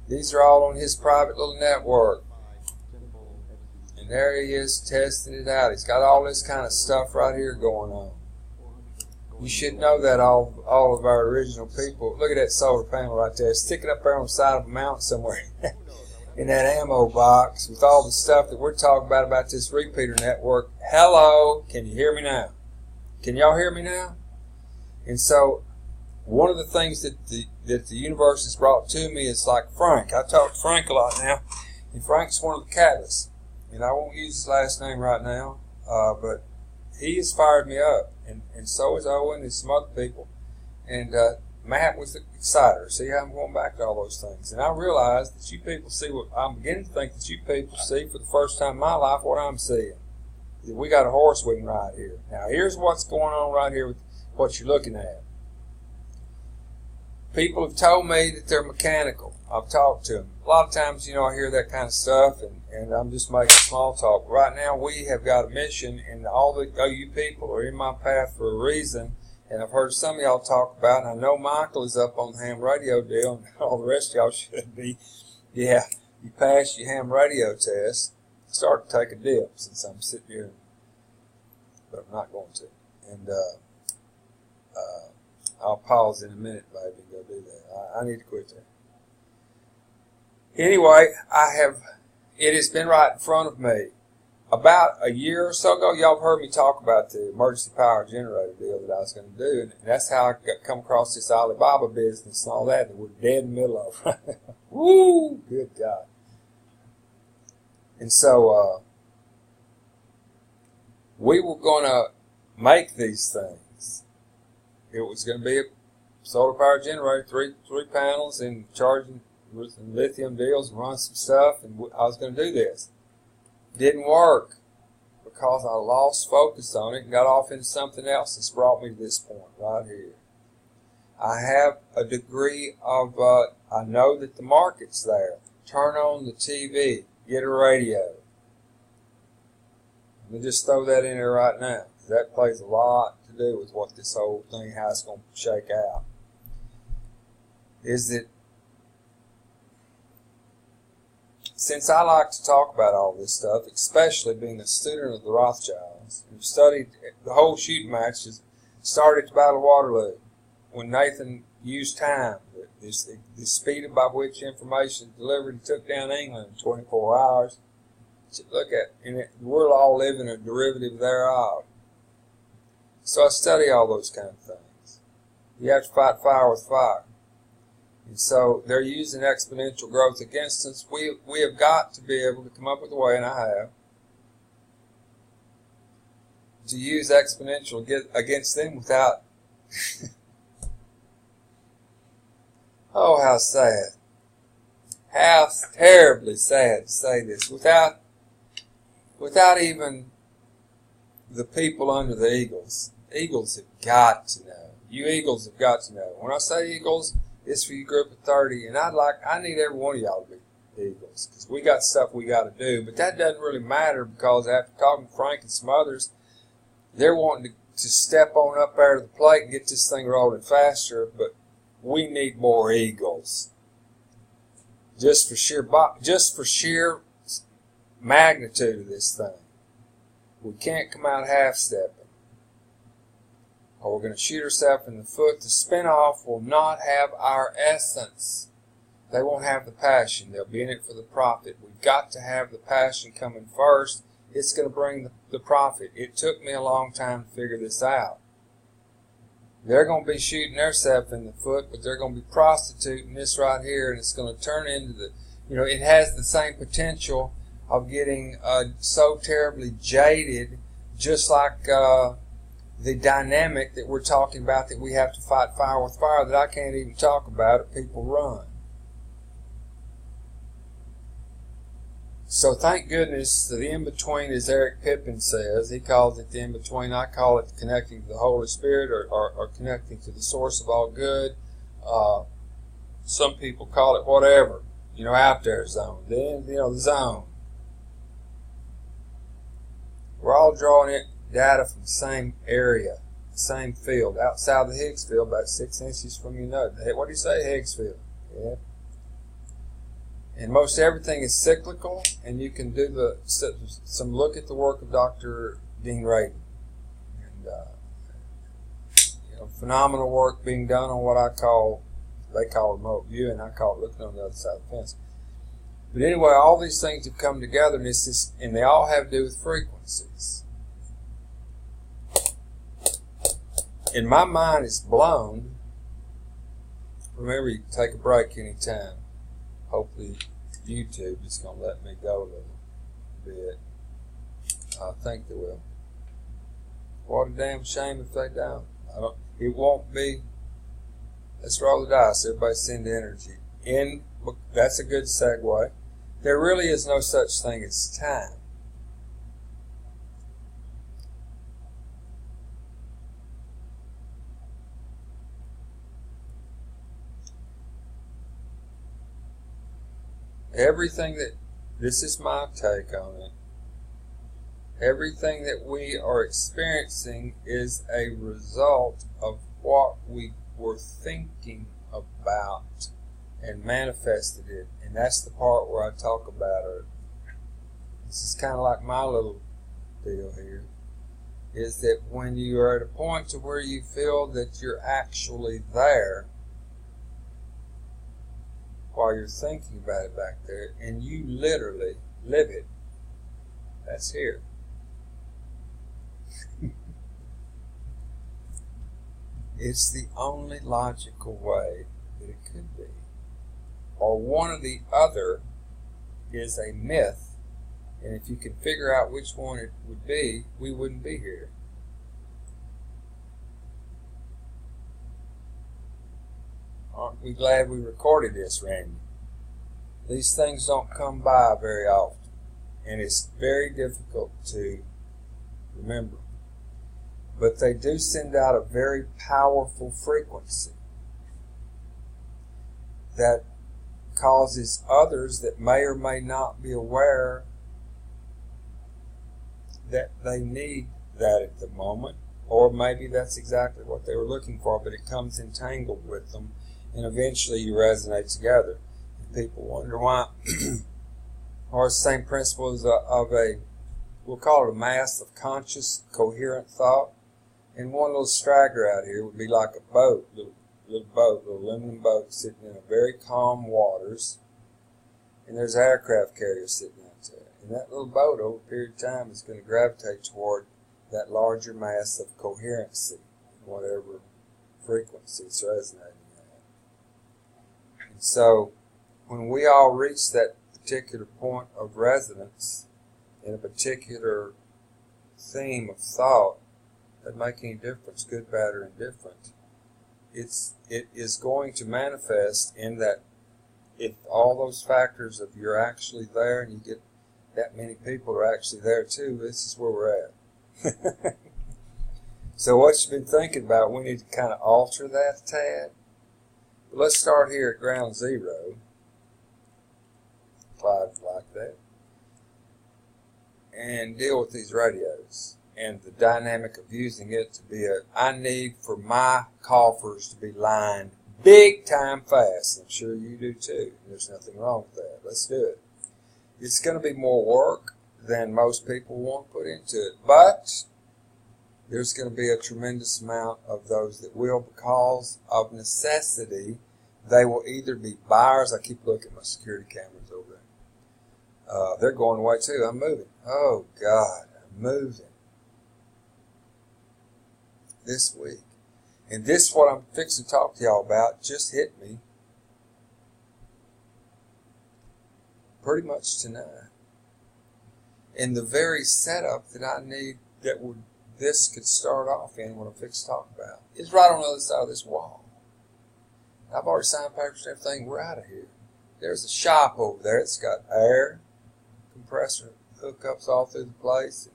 These are all on his private little network. And there he is testing it out. He's got all this kind of stuff right here going on. You should know that all of our original people. Look at that solar panel right there. Sticking up there on the side of a mountain somewhere in that ammo box with all the stuff that we're talking about this repeater network. Hello, can you hear me now? Can y'all hear me now? And so one of the things that the universe has brought to me is like Frank. I talk to Frank a lot now, and Frank's one of the catalysts. And I won't use his last name right now, but he has fired me up, and so is Owen and some other people. And Matt was the exciter. See how I'm going back to all those things. And I realize that you people see what I'm beginning to think that you people see for the first time in my life what I'm seeing. we got a horse we can ride here. Now, here's what's going on right here with what you're looking at. People have told me that they're mechanical. I've talked to them. A lot of times, I hear that kind of stuff, and I'm just making small talk. Right now, we have got a mission, and all the OU people are in my path for a reason, and I've heard some of y'all talk about, and I know Michael is up on the ham radio deal, and all the rest of y'all should be. Yeah, you pass your ham radio test, start to take a dip, since I'm sitting here, but I'm not going to. And I'll pause in a minute, baby, and go do that. I need to quit there. Anyway, it has been right in front of me. About a year or so ago, y'all have heard me talk about the emergency power generator deal that I was going to do, and that's how I come across this Alibaba business and all that we're dead in the middle of right now. Woo! Good God. And so, we were going to make these things. It was going to be a solar power generator, three panels, and charging with some lithium deals and run some stuff, and I was going to do this. Didn't work because I lost focus on it and got off into something else that's brought me to this point right here. I have a degree of, I know that the market's there. Turn on the TV, get a radio. Let me just throw that in there right now, because that plays a lot to do with what this whole thing, how it's going to shake out. Is that since I like to talk about all this stuff, especially being a student of the Rothschilds, and studied the whole shooting matches, started at the Battle of Waterloo, when Nathan used time, the speed by which information delivered and took down England in 24 hours. Look at, and we're all living a derivative thereof. So I study all those kind of things. You have to fight fire with fire. And so they're using exponential growth against us. We have got to be able to come up with a way, and I have, to use exponential against them without, oh, how sad. How terribly sad to say this. Without even the people under the Eagles. Eagles have got to know. You Eagles have got to know. When I say Eagles, it's for you group of 30, and I need every one of y'all to be Eagles, because we got stuff we got to do. But that doesn't really matter, because after talking to Frank and some others, they're wanting to step on up there to the plate and get this thing rolling faster. But we need more Eagles, just for sheer magnitude of this thing. We can't come out half-stepping, or we're going to shoot ourselves in the foot. The spin-off will not have our essence. They won't have the passion. They'll be in it for the profit. We've got to have the passion coming first. It's going to bring the profit. It took me a long time to figure this out. They're going to be shooting themselves in the foot, but they're going to be prostituting this right here, and it's going to turn into the, it has the same potential of getting so terribly jaded, just like the dynamic that we're talking about, that we have to fight fire with fire, that I can't even talk about it. People run. So thank goodness the in-between, as Eric Pippin says, he calls it the in-between. I call it connecting to the Holy Spirit, or connecting to the source of all good. Some people call it whatever, out there zone. Then, the zone. We're all drawing data from the same area, the same field, outside the Higgs field, about 6 inches from your nose. What do you say, Higgs field? Yeah. And most everything is cyclical, and you can do some look at the work of Dr. Dean Radin. And, phenomenal work being done on what they call remote viewing, I call it looking on the other side of the fence. But anyway, all these things have come together, and they all have to do with frequencies. And my mind is blown. Remember, you can take a break anytime. Hopefully YouTube is going to let me go a little bit. I think they will. What a damn shame if they don't. It won't be. Let's roll the dice. Everybody send energy. That's a good segue. There really is no such thing as time. everything that, this is my take on it, everything that we are experiencing is a result of what we were thinking about and manifested it. And that's the part where I talk about it. This is kind of like my little deal here, is that when you are at a point to where you feel that you're actually there while you're thinking about it back there, and you literally live it, that's here. It's the only logical way that it could be. Or one or the other is a myth, and if you can figure out which one it would be, we wouldn't be here. Aren't we glad we recorded this, Randy? These things don't come by very often, and it's very difficult to remember. But they do send out a very powerful frequency that causes others that may or may not be aware that they need that at the moment, or maybe that's exactly what they were looking for, but it comes entangled with them, and eventually you resonate together. And people wonder why. Or the same principles of a, we'll call it a mass of conscious, coherent thought. And one little straggler out here would be like a boat, little aluminum boat sitting in a very calm waters, and there's an aircraft carrier sitting out there. And that little boat, over a period of time, is going to gravitate toward that larger mass of coherency, whatever frequency it's resonating at. And so, when we all reach that particular point of resonance in a particular theme of thought, doesn't make any difference, good, bad, or indifferent. It is going to manifest in that if all those factors of you're actually there and you get that many people are actually there too, this is where we're at. So what you've been thinking about, we need to kind of alter that a tad. But let's start here at ground zero. Clyde like that. And deal with these radios. And the dynamic of using it to be I need for my coffers to be lined big time fast. I'm sure you do too. There's nothing wrong with that. Let's do it. It's going to be more work than most people want to put into it. But there's going to be a tremendous amount of those that will, because of necessity. They will either be buyers. I keep looking at my security cameras over there. They're going away too. I'm moving. Oh God, I'm moving. This week. And this, what I'm fixing to talk to y'all about, just hit me pretty much tonight. And the very setup that I need that would this could start off in, what I'm fixing to talk about, is right on the other side of this wall. I've already signed papers and everything. We're out of here. There's a shop over there. It's got air, compressor hookups all through the place,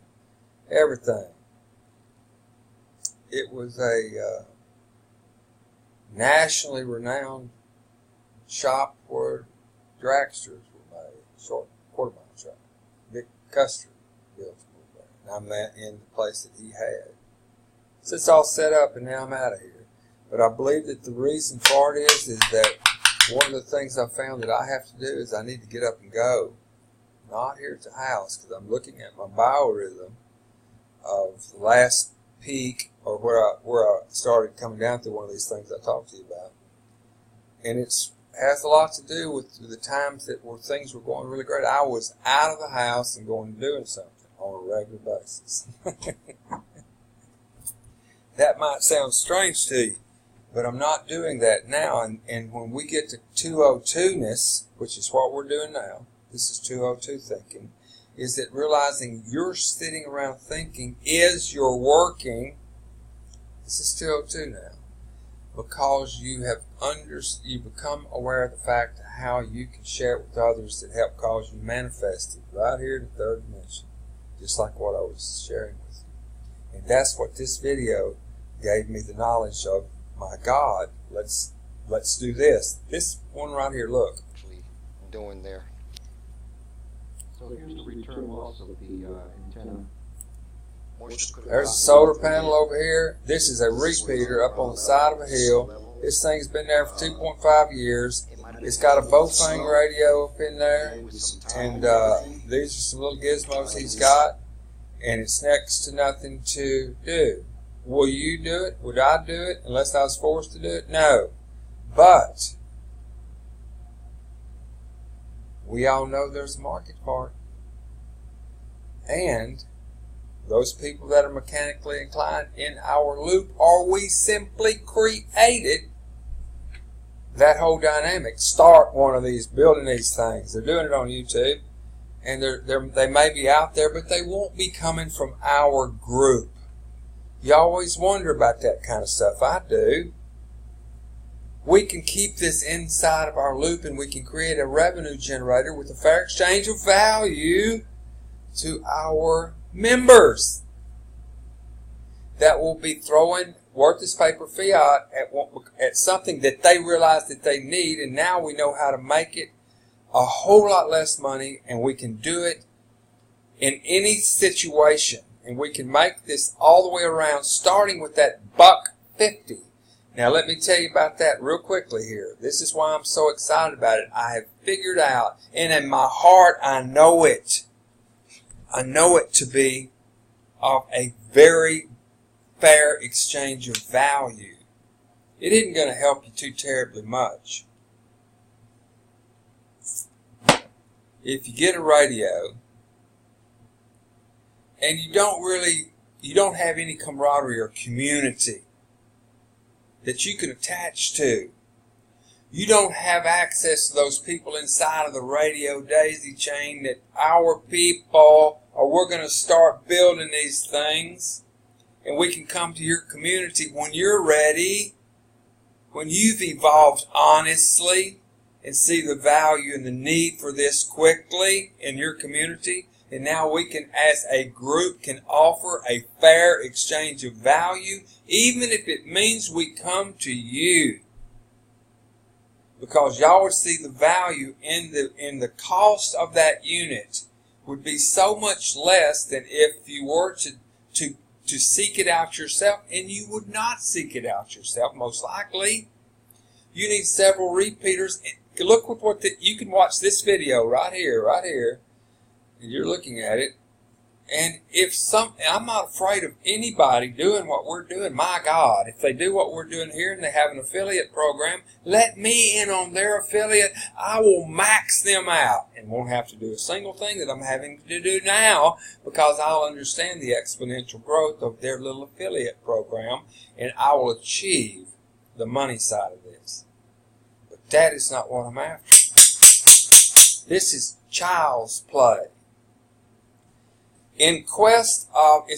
and everything. It was a nationally renowned shop where dragsters were made, short quarter mile shop. Vic Custer built it over there. And I'm in the place that he had. So it's all set up, and now I'm out of here. But I believe that the reason for it is that one of the things I found that I have to do is I need to get up and go. Not here at the house, because I'm looking at my biorhythm of the last peak, or where I started coming down through one of these things I talked to you about. And it has a lot to do with the times that where things were going really great. I was out of the house and going and doing something on a regular basis. That might sound strange to you, but I'm not doing that now. And when we get to 202-ness, which is what we're doing now, this is 202 thinking, is that realizing you're sitting around thinking is you're working. This is 202 now, because you become aware of the fact of how you can share it with others that help cause you manifest it right here in the third dimension, just like what I was sharing with you. And that's what this video gave me the knowledge of. My God, let's do this. This one right here, look. Doing there. here's the return loss of the antenna. There's a solar panel over here. This is a repeater up on the side of a hill. This thing's been there for 2.5 years. It's got a Bofang radio up in there, and these are some little gizmos he's got, and it's next to nothing to do. Will you do it? Would I do it unless I was forced to do it? No. But we all know there's a market for it. And those people that are mechanically inclined in our loop, or we simply created that whole dynamic. Start one of these, building these things. They're doing it on YouTube, and they may be out there, but they won't be coming from our group. You always wonder about that kind of stuff. I do. We can keep this inside of our loop, and we can create a revenue generator with a fair exchange of value to our members that will be throwing worthless paper fiat at something that they realize that they need, and now we know how to make it a whole lot less money, and we can do it in any situation, and we can make this all the way around, starting with that $1.50. Now let me tell you about that real quickly here. This is why I'm so excited about it. I have figured out, and in my heart I know it to be of a very fair exchange of value. It isn't going to help you too terribly much. If you get a radio and you don't have any camaraderie or community that you can attach to, you don't have access to those people inside of the radio daisy chain that our people, or we're going to start building these things, and we can come to your community when you're ready, when you've evolved honestly and see the value and the need for this quickly in your community. And now we can, as a group, can offer a fair exchange of value, even if it means we come to you. Because y'all would see the value in the cost of that unit would be so much less than if you were to seek it out yourself, and you would not seek it out yourself, most likely. You need several repeaters. Look what you can watch this video right here, and you're looking at it. And I'm not afraid of anybody doing what we're doing. My God, if they do what we're doing here and they have an affiliate program, let me in on their affiliate. I will max them out and won't have to do a single thing that I'm having to do now, because I'll understand the exponential growth of their little affiliate program, and I will achieve the money side of this. But that is not what I'm after. This is child's play. In quest of,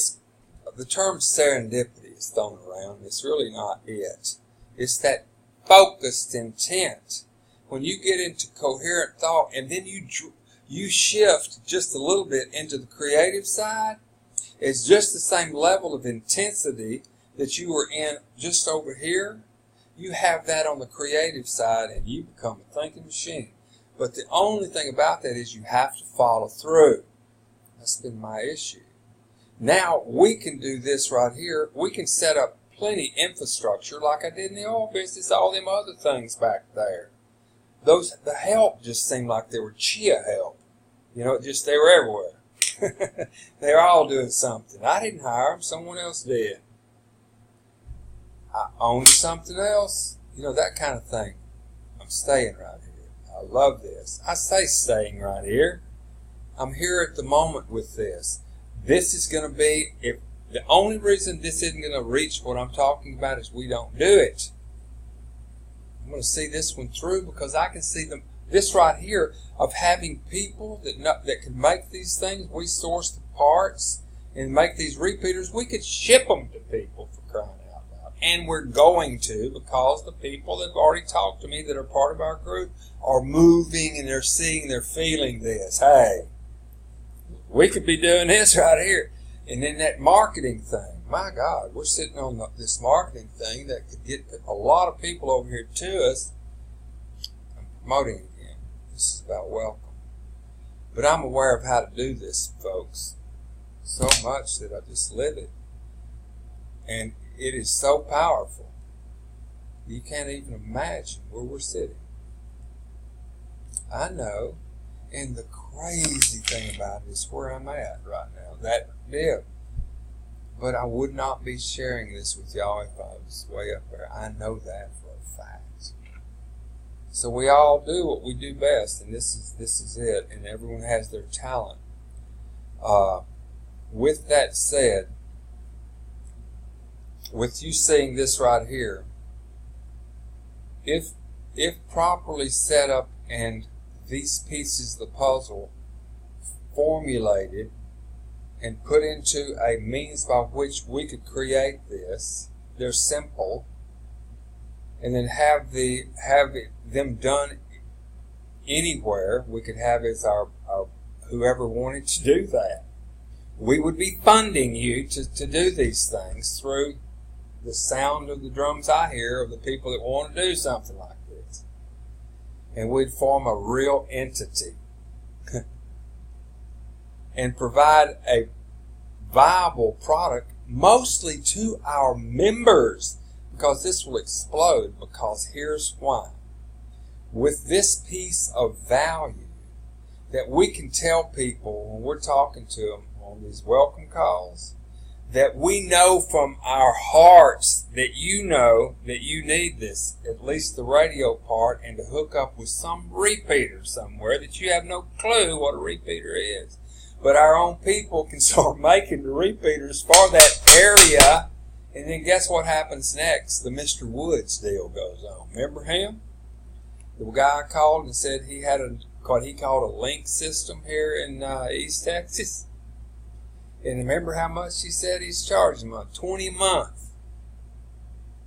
the term serendipity is thrown around. It's really not it. It's that focused intent. When you get into coherent thought, and then you shift just a little bit into the creative side, it's just the same level of intensity that you were in just over here. You have that on the creative side, and you become a thinking machine. But the only thing about that is you have to follow through. That's been my issue. Now we can do this right here. We can set up plenty infrastructure like I did in the oil business, all them other things back there. The help just seemed like they were chia help. You know, they were everywhere. They were all doing something. I didn't hire them. Someone else did. I owned something else. You know, that kind of thing. I'm staying right here. I love this. I say staying right here. I'm here at the moment with this. This is going to be, if the only reason this isn't going to reach what I'm talking about is we don't do it. I'm going to see this one through, because I can see this right here of having people that can make these things. We source the parts and make these repeaters. We could ship them to people, for crying out loud. And we're going to, because the people that have already talked to me that are part of our group are moving, and they're seeing, they're feeling this. Hey, we could be doing this right here. And then that marketing thing. My God, we're sitting on this marketing thing that could get a lot of people over here to us. I'm promoting again. This is about welcome. But I'm aware of how to do this, folks, so much that I just live it. And it is so powerful. You can't even imagine where we're sitting. I know. And the crazy thing about it is where I'm at right now. That dip. But I would not be sharing this with y'all if I was way up there. I know that for a fact. So we all do what we do best, and this is it. And everyone has their talent. With that said, with you seeing this right here, if properly set up and these pieces of the puzzle formulated and put into a means by which we could create this, they're simple, and then have them done anywhere. We could have as our whoever wanted to do that. We would be funding you to do these things through the sound of the drums I hear of the people that want to do something like this. And we'd form a real entity and provide a viable product mostly to our members, because this will explode. Because here's why. With this piece of value that we can tell people when we're talking to them on these welcome calls, that we know from our hearts that you know that you need this, at least the radio part, and to hook up with some repeater somewhere that you have no clue what a repeater is. But our own people can start making the repeaters for that area, and then guess what happens next? The Mr. Woods deal goes on. Remember him? The guy called and said he had what he called a link system here in East Texas. And remember how much he said he's charging him? $20 a month.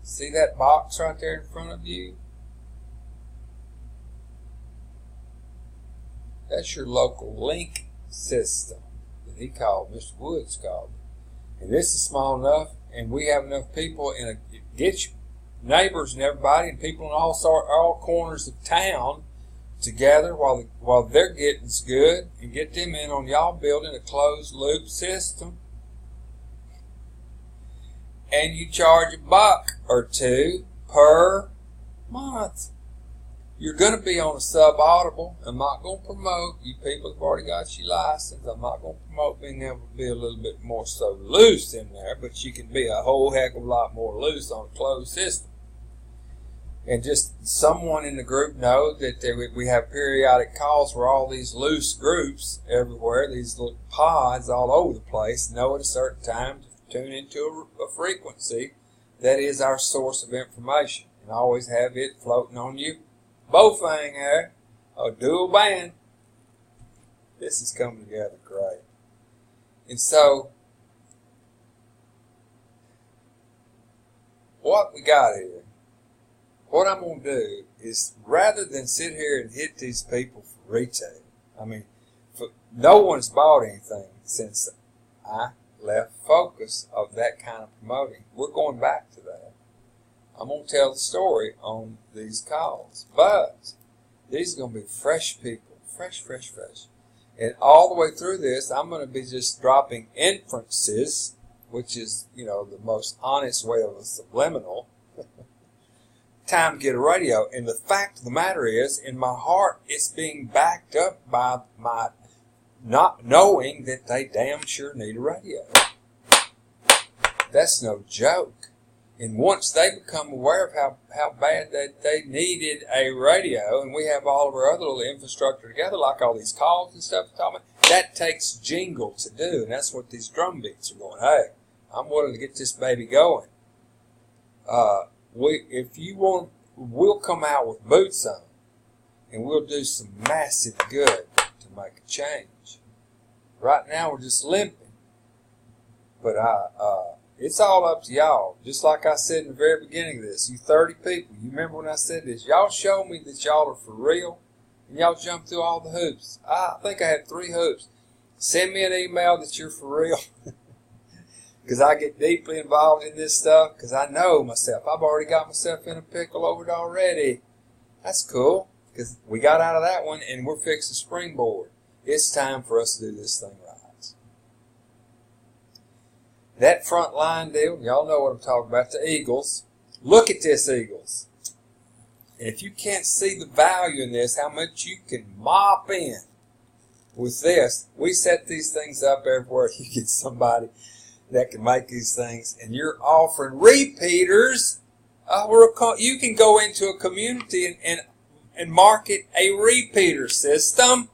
See that box right there in front of you? That's your local link system that he called, Mr. Woods called it. And this is small enough, and we have enough people get your neighbors and everybody and people in all corners of town together while they're getting good, and get them in on y'all building a closed loop system. And you charge $1 or $2 per month. You're going to be on a sub-audible. I'm not going to promote, you people have already got your license, I'm not going to promote being able to be a little bit more so loose in there, but you can be a whole heck of a lot more loose on a closed system. And just someone in the group know that we have periodic calls where all these loose groups everywhere, these little pods all over the place, know at a certain time to tune into a frequency that is our source of information. And always have it floating on you. Bofang there, a dual band. This is coming together great. And so, what we got here, what I'm going to do is, rather than sit here and hit these people for retail, I mean, no one's bought anything since I left focus of that kind of promoting. We're going back to that. I'm going to tell the story on these calls. But these are going to be fresh people. Fresh. And all the way through this, I'm going to be just dropping inferences, which is, the most honest way of a subliminal. Time to get a radio. And the fact of the matter is, in my heart, it's being backed up by my not knowing that they damn sure need a radio. That's no joke. And once they become aware of how bad that they needed a radio, and we have all of our other little infrastructure together, like all these calls and stuff, that takes jingle to do. And that's what these drum beats are going, hey, I'm willing to get this baby going. If you want, we'll come out with boots on, and we'll do some massive good to make a change. Right now we're just limping, but it's all up to y'all. Just like I said in the very beginning of this, you 30 people, you remember when I said this, y'all show me that y'all are for real, and y'all jump through all the hoops. I think I had 3 hoops. Send me an email that you're for real. Because I get deeply involved in this stuff, because I know myself. I've already got myself in a pickle over it already. That's cool, because we got out of that one, and we're fixing springboard. It's time for us to do this thing right. That front line deal, y'all know what I'm talking about, the Eagles. Look at this, Eagles. And if you can't see the value in this, how much you can mop in with this, we set these things up everywhere. You get somebody that can make these things, and you're offering repeaters. You can go into a community and market a repeater system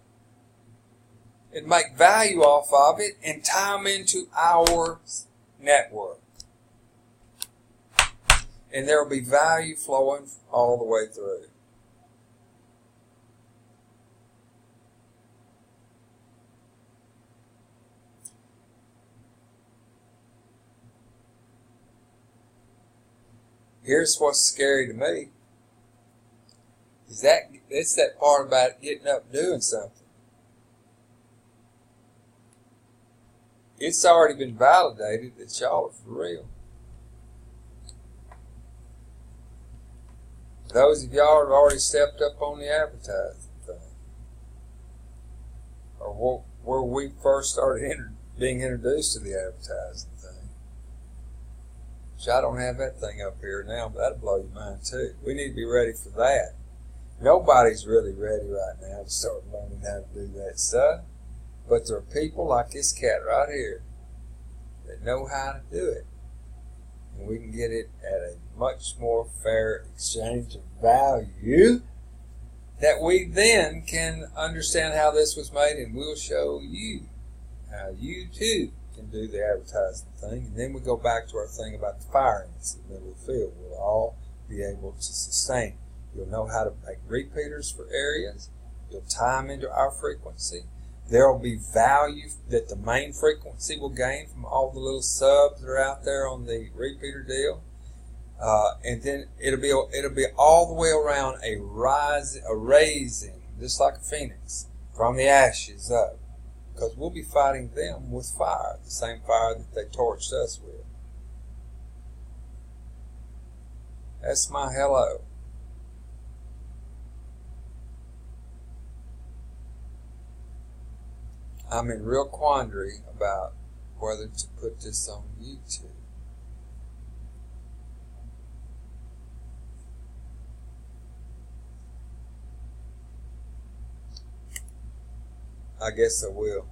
and make value off of it and tie them into our network. And there will be value flowing all the way through. Here's what's scary to me. It's that part about getting up and doing something. It's already been validated that y'all are for real. Those of y'all have already stepped up on the advertising thing, or where we first started being introduced to the advertising thing. Which I don't have that thing up here now, but that'll blow your mind too. We need to be ready for that. Nobody's really ready right now to start learning how to do that stuff. But there are people like this cat right here that know how to do it. And we can get it at a much more fair exchange of value that we then can understand how this was made, and we'll show you how you too can do the advertising thing. And then we go back to our thing about the fire ants in the middle of the field. We'll all be able to sustain. You'll know how to make repeaters for areas. You'll tie them into our frequency. There will be value that the main frequency will gain from all the little subs that are out there on the repeater deal. And then it'll be all the way around a raising, just like a phoenix, from the ashes up. Because we'll be fighting them with fire, the same fire that they torched us with. That's my hello. I'm in real quandary about whether to put this on YouTube. I guess I will.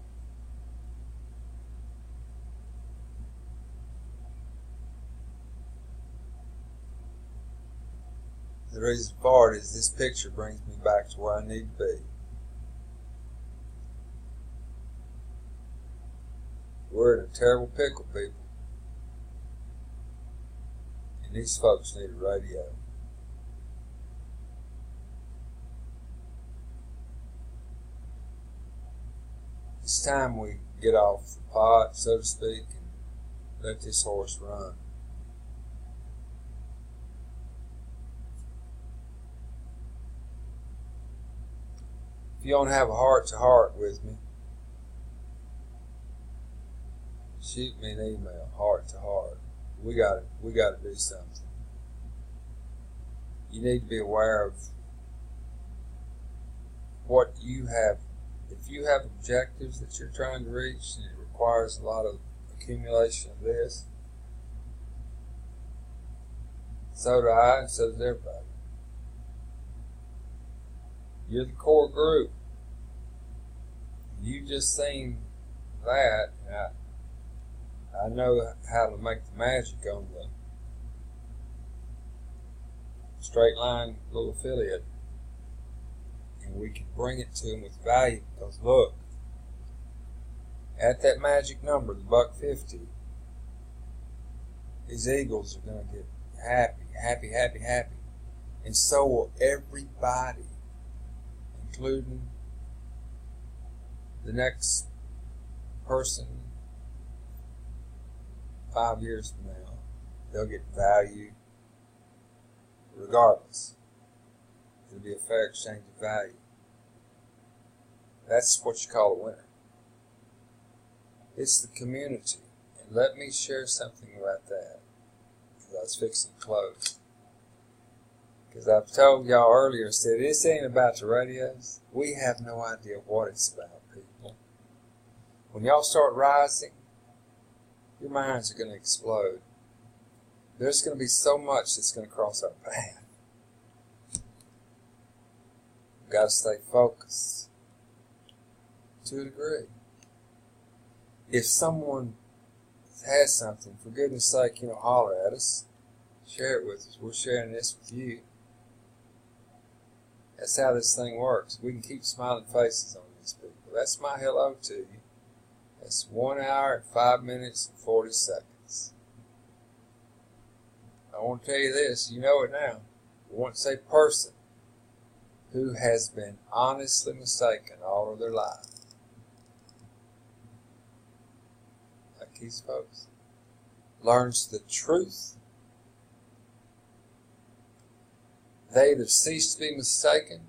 The reason for it is this picture brings me back to where I need to be. We're in a terrible pickle, people. And these folks need a radio. It's time we get off the pot, so to speak, and let this horse run. If you don't have a heart-to-heart with me, shoot me an email, heart-to-heart. We gotta do something. You need to be aware of what you have. If you have objectives that you're trying to reach, and it requires a lot of accumulation of this, so do I, and so does everybody. You're the core group. You just seen that. I know how to make the magic on the straight line little affiliate. And we can bring it to them with value, because look, at that magic number, the $1.50, these eagles are going to get happy, happy, happy, happy. And so will everybody, including the next person 5 years from now. They'll get value regardless. It'll be a fair exchange of value. That's what you call a winner. It's the community. And let me share something about that, because I was fixing to close. Because I've told y'all earlier, I said, this ain't about the radios. We have no idea what it's about, people. When y'all start rising, your minds are going to explode. There's going to be so much that's going to cross our path. We've got to stay focused to a degree. If someone has something, for goodness sake, holler at us. Share it with us. We're sharing this with you. That's how this thing works. We can keep smiling faces on these people. That's my hello to you. That's 1 hour and 5 minutes and 40 seconds. I want to tell you this. You know it now. I want to say person who has been honestly mistaken all of their life. Like these folks. Learns the truth. They either cease to be mistaken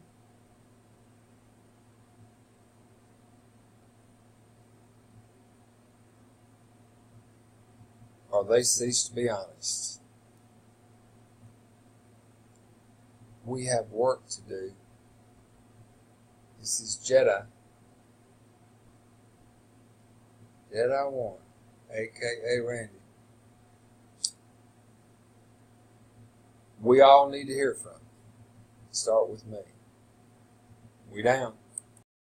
or they cease to be honest. We have work to do. This is Jedi 1, aka Randy. We all need to hear from him. Start with me. We down.